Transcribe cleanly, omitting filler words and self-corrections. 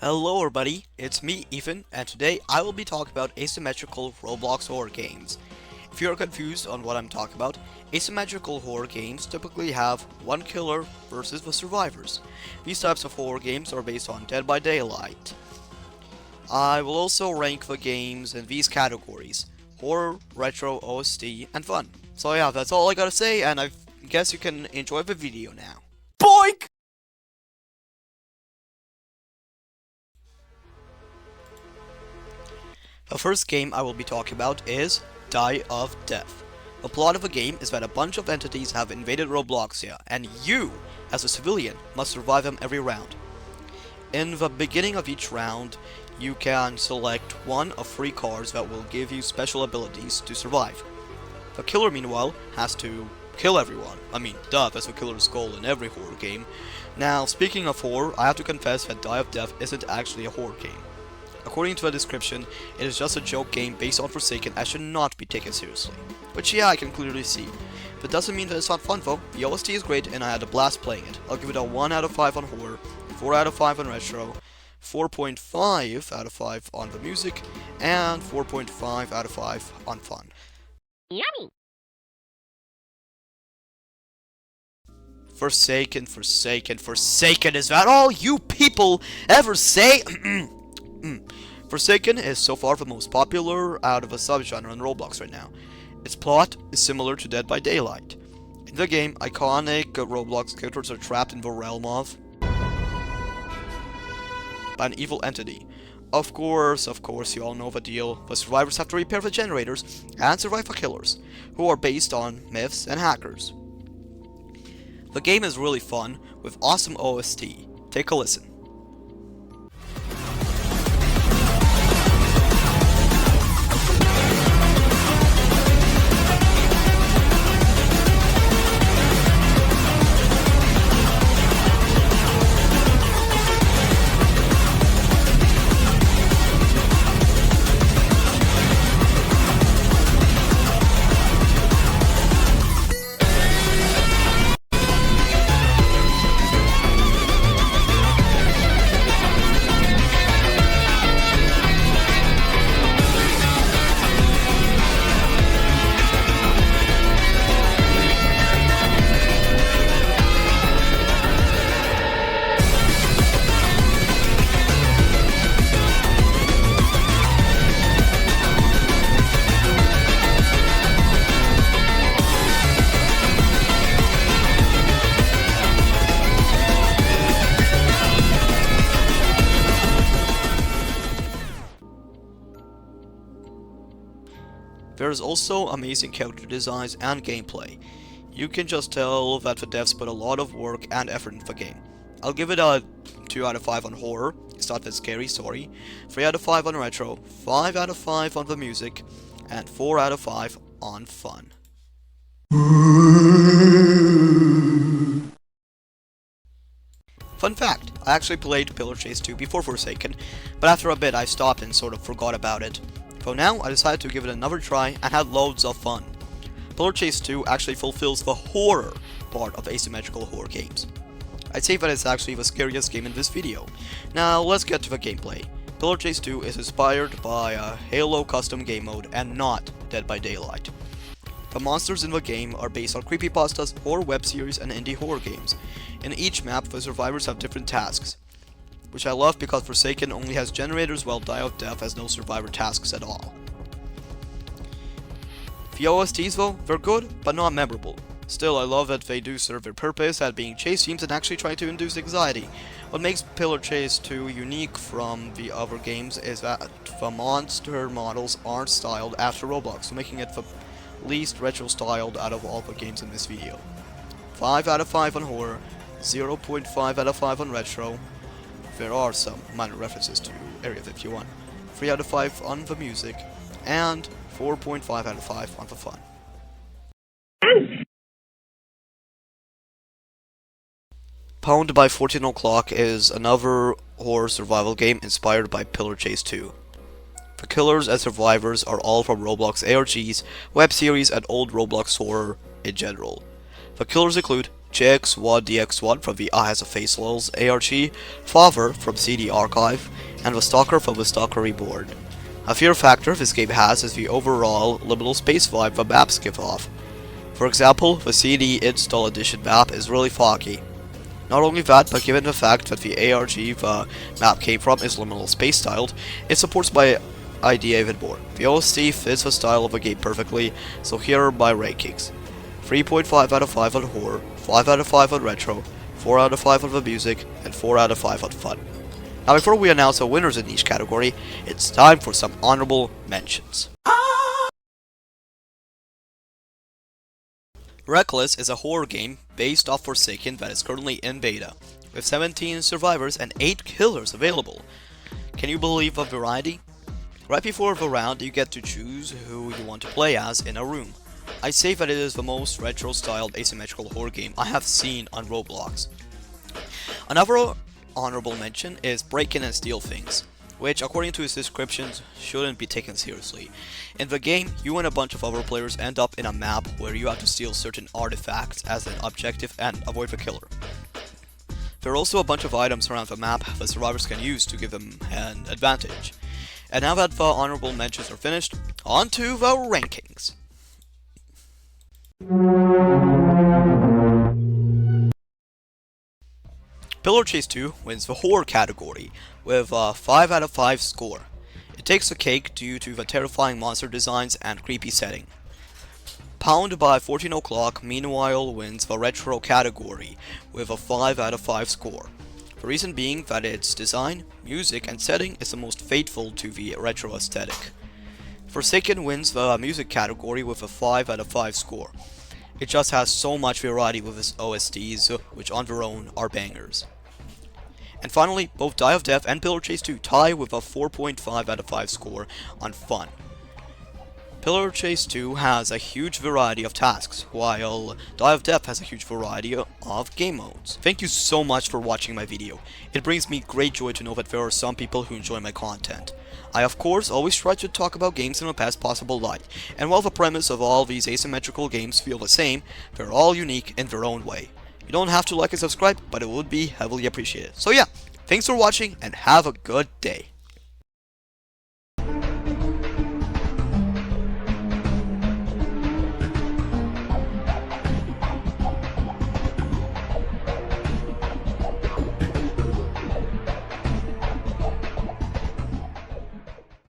Hello everybody, it's me, Ethan, and today I will be talking about asymmetrical Roblox horror games. If you're confused on what I'm talking about, asymmetrical horror games typically have one killer versus the survivors. These types of horror games are based on Dead by Daylight. I will also rank the games in these categories: horror, retro, OST, and fun. So yeah, that's all I gotta say, and I guess you can enjoy the video now. Boink! The first game I will be talking about is Die of Death. The plot of the game is that a bunch of entities have invaded Robloxia, and you, as a civilian, must survive them every round. In the beginning of each round, you can select one of 3 cards that will give you special abilities to survive. The killer, meanwhile, has to kill everyone. I mean, duh, that's the killer's goal in every horror game. Now, speaking of horror, I have to confess that Die of Death isn't actually a horror game. According to the description, it is just a joke game based on Forsaken and should not be taken seriously. Which yeah, I can clearly see. That doesn't mean that it's not fun though. The OST is great and I had a blast playing it. I'll give it a 1 out of 5 on horror, 4 out of 5 on retro, 4.5 out of 5 on the music, and 4.5 out of 5 on fun. Yummy! Forsaken, is that all you people ever say? Forsaken is so far the most popular out of a subgenre in Roblox right now. Its plot is similar to Dead by Daylight. In the game, iconic Roblox characters are trapped in the realm of an evil entity. Of course, you all know the deal. The survivors have to repair the generators and survive the killers, who are based on myths and hackers. The game is really fun, with awesome OST. Take a listen. There is also amazing character designs and gameplay. You can just tell that the devs put a lot of work and effort into the game. I'll give it a 2 out of 5 on horror, it's not that scary, sorry, 3 out of 5 on retro, 5 out of 5 on the music, and 4 out of 5 on fun. Fun fact, I actually played Pillar Chase 2 before Forsaken, but after a bit I stopped and sort of forgot about it. So now, I decided to give it another try and had loads of fun. Pillar Chase 2 actually fulfills the horror part of asymmetrical horror games. I'd say that it's actually the scariest game in this video. Now, let's get to the gameplay. Pillar Chase 2 is inspired by a Halo custom game mode and not Dead by Daylight. The monsters in the game are based on creepypastas, horror web series, and indie horror games. In each map, the survivors have different tasks, which I love because Forsaken only has generators while Die of Death has no survivor tasks at all. The OSTs though, they're good, but not memorable. Still, I love that they do serve their purpose at being chase themes and actually try to induce anxiety. What makes Pillar Chase 2 unique from the other games is that the monster models aren't styled after Roblox, making it the least retro styled out of all the games in this video. 5 out of 5 on horror, 0.5 out of 5 on retro. There are some minor references to Area 51. 3 out of 5 on the music, and 4.5 out of 5 on the fun. Pwned by 14 O'Clock is another horror survival game inspired by Pillar Chase 2. The killers and survivors are all from Roblox ARGs, web series, and old Roblox horror in general. The killers include JX1DX1 from the Eye Has a Face LOL's ARG, Father from CD Archive, and the Stalker from the Stalker Reborn. A fear factor this game has is the overall liminal space vibe the maps give off. For example, the CD Install Edition map is really foggy. Not only that, but given the fact that the ARG the map came from is liminal space styled, it supports my idea even more. The OST fits the style of the game perfectly, so here are my rankings. 3.5 out of 5 on horror, 5 out of 5 on retro, 4 out of 5 on the music, and 4 out of 5 on fun. Now before we announce the winners in each category, it's time for some honorable mentions. Reckless is a horror game based off Forsaken that is currently in beta, with 17 survivors and 8 killers available. Can you believe the variety? Right before the round, you get to choose who you want to play as in a room. I say that it is the most retro-styled asymmetrical horror game I have seen on Roblox. Another honorable mention is Break In and Steal Things, which according to its descriptions shouldn't be taken seriously. In the game, you and a bunch of other players end up in a map where you have to steal certain artifacts as an objective and avoid the killer. There are also a bunch of items around the map that survivors can use to give them an advantage. And now that the honorable mentions are finished, on to the rankings. Pillar Chase 2 wins the horror category with a 5 out of 5 score. It takes the cake due to the terrifying monster designs and creepy setting. Pwned by 14 o'clock meanwhile wins the retro category with a 5 out of 5 score. The reason being that its design, music, and setting is the most faithful to the retro aesthetic. Forsaken wins the music category with a 5 out of 5 score. It just has so much variety with its OSTs, which on their own are bangers. And finally, both Die of Death and Pillar Chase 2 tie with a 4.5 out of 5 score on fun. Pillar Chase 2 has a huge variety of tasks, while Die of Death has a huge variety of game modes. Thank you so much for watching my video. It brings me great joy to know that there are some people who enjoy my content. I of course always try to talk about games in the best possible light, and while the premise of all these asymmetrical games feel the same, they're all unique in their own way. You don't have to like and subscribe, but it would be heavily appreciated. So yeah, thanks for watching and have a good day.